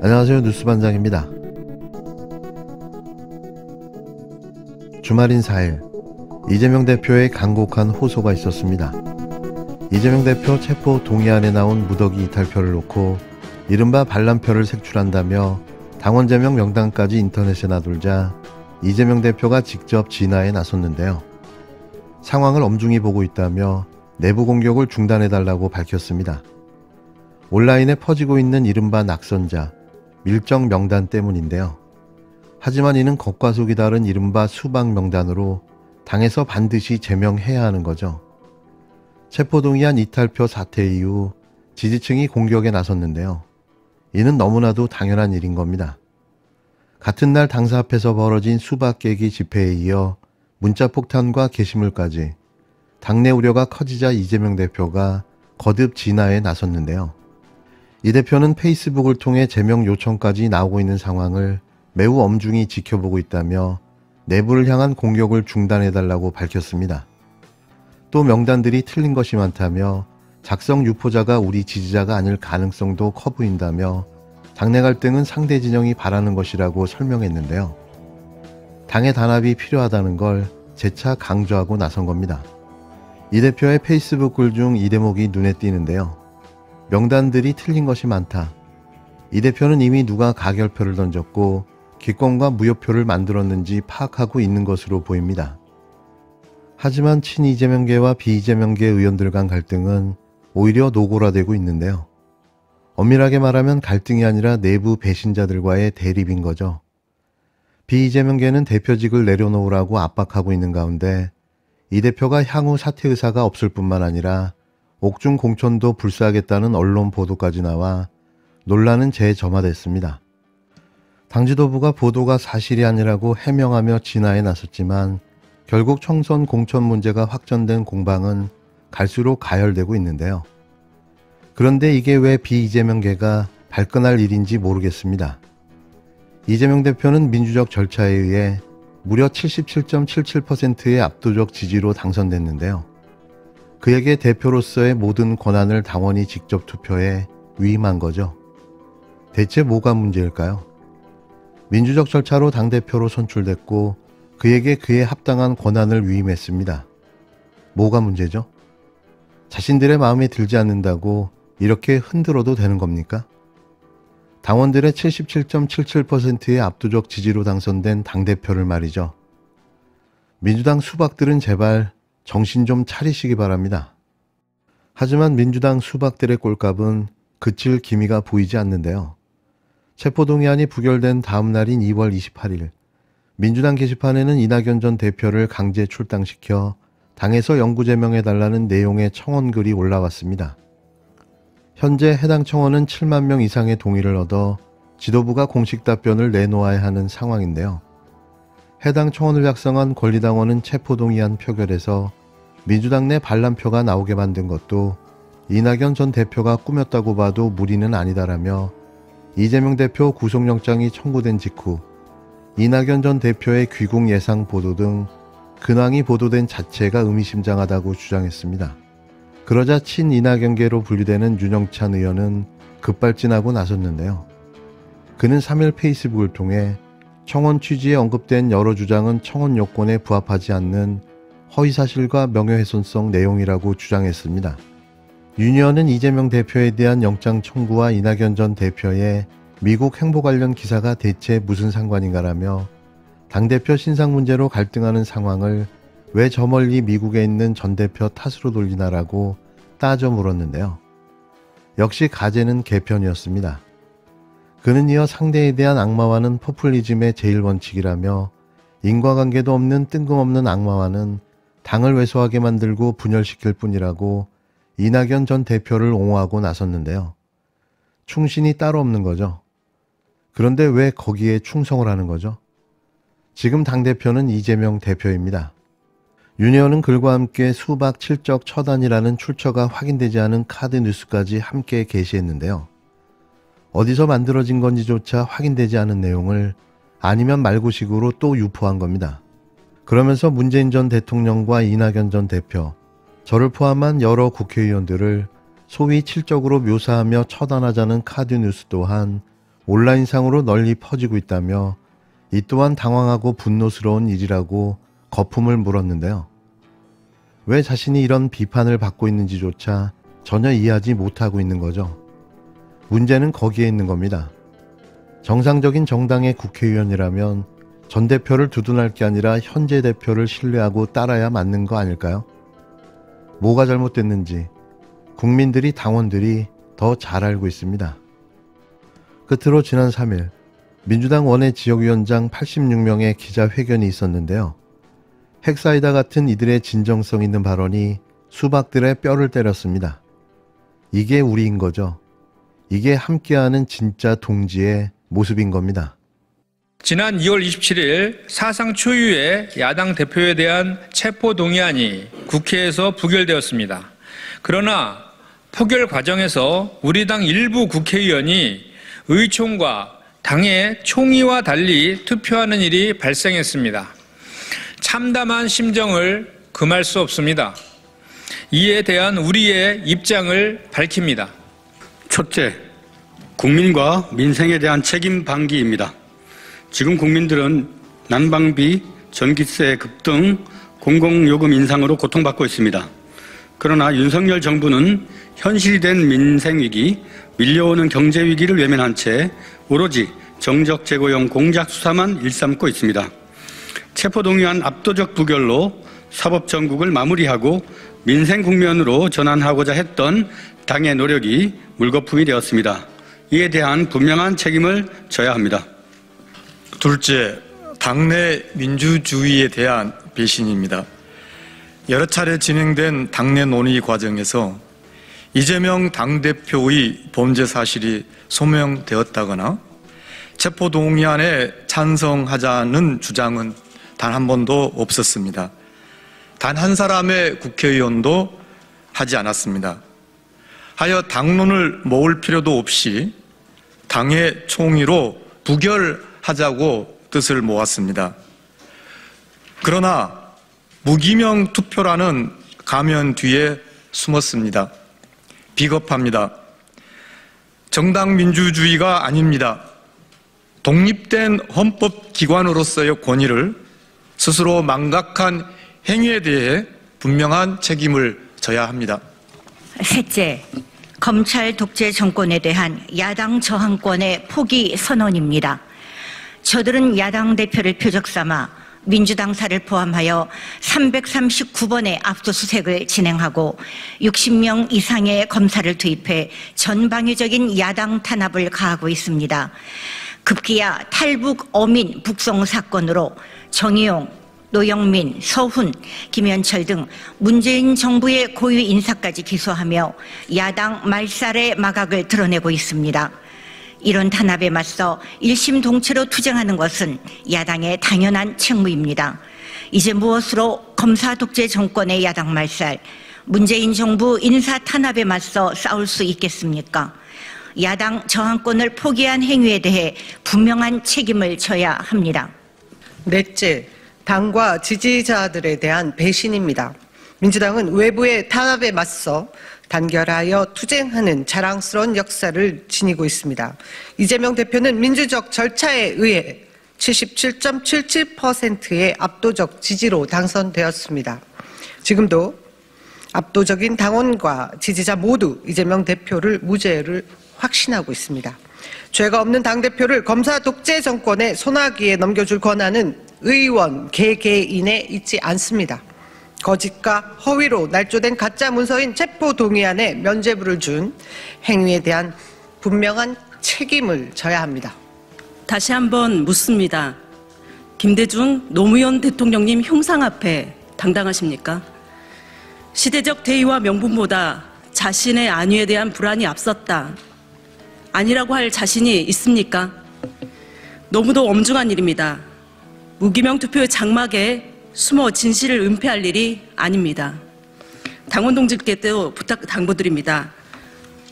안녕하세요. 뉴스반장입니다. 주말인 4일, 이재명 대표의 간곡한 호소가 있었습니다. 이재명 대표 체포 동의안에 나온 무더기 이탈표를 놓고 이른바 반란표를 색출한다며 당원 제명 명단까지 인터넷에 나돌자 이재명 대표가 직접 진화에 나섰는데요. 상황을 엄중히 보고 있다며 내부 공격을 중단해달라고 밝혔습니다. 온라인에 퍼지고 있는 이른바 낙선자, 밀정 명단 때문인데요. 하지만 이는 겉과 속이 다른 이른바 수박 명단으로 당에서 반드시 제명해야 하는 거죠. 체포동의안 이탈표 사태 이후 지지층이 공격에 나섰는데요. 이는 너무나도 당연한 일인 겁니다. 같은 날 당사 앞에서 벌어진 수박 깨기 집회에 이어 문자폭탄과 게시물까지 당내 우려가 커지자 이재명 대표가 거듭 진화에 나섰는데요. 이 대표는 페이스북을 통해 제명 요청까지 나오고 있는 상황을 매우 엄중히 지켜보고 있다며 내부를 향한 공격을 중단해달라고 밝혔습니다. 또 명단들이 틀린 것이 많다며 작성 유포자가 우리 지지자가 아닐 가능성도 커 보인다며 당내 갈등은 상대 진영이 바라는 것이라고 설명했는데요. 당의 단합이 필요하다는 걸 재차 강조하고 나선 겁니다. 이 대표의 페이스북 글 중 이 대목이 눈에 띄는데요. 명단들이 틀린 것이 많다. 이 대표는 이미 누가 가결표를 던졌고 기권과 무효표를 만들었는지 파악하고 있는 것으로 보입니다. 하지만 친이재명계와 비이재명계 의원들 간 갈등은 오히려 노골화되고 있는데요. 엄밀하게 말하면 갈등이 아니라 내부 배신자들과의 대립인 거죠. 비이재명계는 대표직을 내려놓으라고 압박하고 있는 가운데 이 대표가 향후 사퇴 의사가 없을 뿐만 아니라 옥중 공천도 불사하겠다는 언론 보도까지 나와 논란은 재점화됐습니다. 당 지도부가 보도가 사실이 아니라고 해명하며 진화에 나섰지만 결국 총선 공천 문제가 확전된 공방은 갈수록 가열되고 있는데요. 그런데 이게 왜 비이재명계가 발끈할 일인지 모르겠습니다. 이재명 대표는 민주적 절차에 의해 무려 77.77%의 압도적 지지로 당선됐는데요. 그에게 대표로서의 모든 권한을 당원이 직접 투표해 위임한 거죠. 대체 뭐가 문제일까요? 민주적 절차로 당대표로 선출됐고 그에게 그에 합당한 권한을 위임했습니다. 뭐가 문제죠? 자신들의 마음에 들지 않는다고 이렇게 흔들어도 되는 겁니까? 당원들의 77.77%의 압도적 지지로 당선된 당대표를 말이죠. 민주당 수박들은 제발 정신 좀 차리시기 바랍니다. 하지만 민주당 수박들의 꼴값은 그칠 기미가 보이지 않는데요. 체포동의안이 부결된 다음 날인 2월 28일 민주당 게시판에는 이낙연 전 대표를 강제 출당시켜 당에서 영구 제명해달라는 내용의 청원글이 올라왔습니다. 현재 해당 청원은 7만 명 이상의 동의를 얻어 지도부가 공식 답변을 내놓아야 하는 상황인데요. 해당 청원을 작성한 권리당원은 체포동의안 표결에서 민주당 내 반란표가 나오게 만든 것도 이낙연 전 대표가 꾸몄다고 봐도 무리는 아니다라며 이재명 대표 구속영장이 청구된 직후 이낙연 전 대표의 귀국 예상 보도 등 근황이 보도된 자체가 의미심장하다고 주장했습니다. 그러자 친이낙연계로 분류되는 윤영찬 의원은 급발진하고 나섰는데요. 그는 3일 페이스북을 통해 청원 취지에 언급된 여러 주장은 청원 요건에 부합하지 않는 허위사실과 명예훼손성 내용이라고 주장했습니다. 윤 의원은 이재명 대표에 대한 영장 청구와 이낙연 전 대표의 미국 행보 관련 기사가 대체 무슨 상관인가라며 당대표 신상 문제로 갈등하는 상황을 왜 저 멀리 미국에 있는 전 대표 탓으로 돌리나라고 따져 물었는데요. 역시 가제는 개편이었습니다. 그는 이어 상대에 대한 악마화는 포퓰리즘의 제일 원칙이라며 인과관계도 없는 뜬금없는 악마화는 당을 왜소하게 만들고 분열시킬 뿐이라고 이낙연 전 대표를 옹호하고 나섰는데요. 충신이 따로 없는 거죠. 그런데 왜 거기에 충성을 하는 거죠? 지금 당대표는 이재명 대표입니다. 윤 의원은 글과 함께 수박 7적 처단이라는 출처가 확인되지 않은 카드 뉴스까지 함께 게시했는데요. 어디서 만들어진 건지조차 확인되지 않은 내용을 아니면 말고식으로 또 유포한 겁니다. 그러면서 문재인 전 대통령과 이낙연 전 대표, 저를 포함한 여러 국회의원들을 소위 칠적으로 묘사하며 처단하자는 카드뉴스 또한 온라인상으로 널리 퍼지고 있다며 이 또한 당황하고 분노스러운 일이라고 거품을 물었는데요. 왜 자신이 이런 비판을 받고 있는지조차 전혀 이해하지 못하고 있는 거죠. 문제는 거기에 있는 겁니다. 정상적인 정당의 국회의원이라면 전 대표를 두둔할 게 아니라 현재 대표를 신뢰하고 따라야 맞는 거 아닐까요? 뭐가 잘못됐는지 국민들이, 당원들이 더 잘 알고 있습니다. 끝으로 지난 3일 민주당 원외 지역위원장 86명의 기자회견이 있었는데요. 핵사이다 같은 이들의 진정성 있는 발언이 수박들의 뼈를 때렸습니다. 이게 우리인 거죠. 이게 함께하는 진짜 동지의 모습인 겁니다. 지난 2월 27일 사상 초유의 야당 대표에 대한 체포동의안이 국회에서 부결되었습니다. 그러나 포결 과정에서 우리 당 일부 국회의원이 의총과 당의 총의와 달리 투표하는 일이 발생했습니다. 참담한 심정을 금할 수 없습니다. 이에 대한 우리의 입장을 밝힙니다. 첫째, 국민과 민생에 대한 책임 방기입니다. 지금 국민들은 난방비, 전기세 급등, 공공요금 인상으로 고통받고 있습니다. 그러나 윤석열 정부는 현실이 된 민생위기, 밀려오는 경제위기를 외면한 채 오로지 정적 제고용 공작 수사만 일삼고 있습니다. 체포동의안 압도적 부결로 사법정국을 마무리하고 민생 국면으로 전환하고자 했던 당의 노력이 물거품이 되었습니다. 이에 대한 분명한 책임을 져야 합니다. 둘째, 당내 민주주의에 대한 배신입니다. 여러 차례 진행된 당내 논의 과정에서 이재명 당대표의 범죄 사실이 소명되었다거나 체포동의안에 찬성하자는 주장은 단 한 번도 없었습니다. 단 한 사람의 국회의원도 하지 않았습니다. 하여 당론을 모을 필요도 없이 당의 총의로 부결하자고 뜻을 모았습니다. 그러나 무기명 투표라는 가면 뒤에 숨었습니다. 비겁합니다. 정당 민주주의가 아닙니다. 독립된 헌법기관으로서의 권위를 스스로 망각한 행위에 대해 분명한 책임을 져야 합니다. 셋째, 검찰 독재 정권에 대한 야당 저항권의 포기 선언입니다. 저들은 야당 대표를 표적 삼아 민주당사를 포함하여 339번의 압수수색을 진행하고 60명 이상의 검사를 투입해 전방위적인 야당 탄압을 가하고 있습니다. 급기야 탈북 어민 북송 사건으로 정의용, 노영민, 서훈, 김현철 등 문재인 정부의 고위 인사까지 기소하며 야당 말살의 마각을 드러내고 있습니다. 이런 탄압에 맞서 일심동체로 투쟁하는 것은 야당의 당연한 책무입니다. 이제 무엇으로 검사 독재 정권의 야당 말살, 문재인 정부 인사 탄압에 맞서 싸울 수 있겠습니까? 야당 저항권을 포기한 행위에 대해 분명한 책임을 져야 합니다. 넷째, 당과 지지자들에 대한 배신입니다. 민주당은 외부의 탄압에 맞서 단결하여 투쟁하는 자랑스러운 역사를 지니고 있습니다. 이재명 대표는 민주적 절차에 의해 77.77%의 압도적 지지로 당선되었습니다. 지금도 압도적인 당원과 지지자 모두 이재명 대표를 무죄를 확신하고 있습니다. 죄가 없는 당대표를 검사 독재 정권의 소나기에 넘겨줄 권한은 의원 개개인에 있지 않습니다. 거짓과 허위로 날조된 가짜 문서인 체포동의안에 면죄부를 준 행위에 대한 분명한 책임을 져야 합니다. 다시 한번 묻습니다. 김대중 노무현 대통령님 흉상 앞에 당당하십니까? 시대적 대의와 명분보다 자신의 안위에 대한 불안이 앞섰다. 아니라고 할 자신이 있습니까? 너무도 엄중한 일입니다. 무기명 투표의 장막에 숨어 진실을 은폐할 일이 아닙니다. 당원 동지께도 당부드립니다.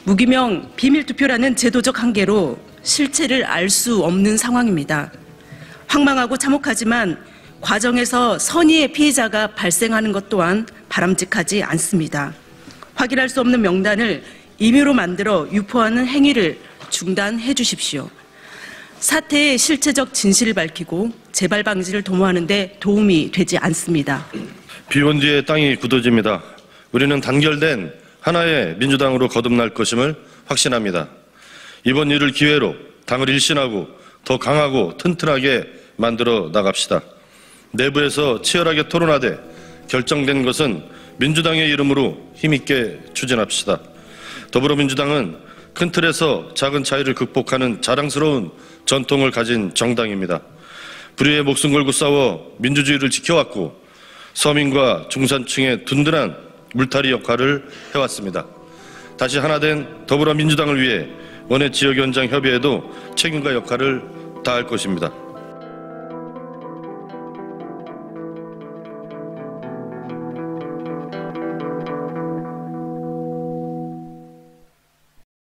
무기명 비밀투표라는 제도적 한계로 실체를 알 수 없는 상황입니다. 황망하고 참혹하지만 과정에서 선의의 피해자가 발생하는 것 또한 바람직하지 않습니다. 확인할 수 없는 명단을 임의로 만들어 유포하는 행위를 중단해 주십시오. 사태의 실체적 진실을 밝히고 재발 방지를 도모하는 데 도움이 되지 않습니다. 비온 뒤에 땅이 굳어집니다. 우리는 단결된 하나의 민주당으로 거듭날 것임을 확신합니다. 이번 일을 기회로 당을 일신하고 더 강하고 튼튼하게 만들어 나갑시다. 내부에서 치열하게 토론하되 결정된 것은 민주당의 이름으로 힘있게 추진합시다. 더불어민주당은 큰 틀에서 작은 차이를 극복하는 자랑스러운 전통을 가진 정당입니다. 불의에 목숨 걸고 싸워 민주주의를 지켜왔고 서민과 중산층의 든든한 물타리 역할을 해왔습니다. 다시 하나된 더불어민주당을 위해 원외 지역위원장 협의회도 책임과 역할을 다할 것입니다.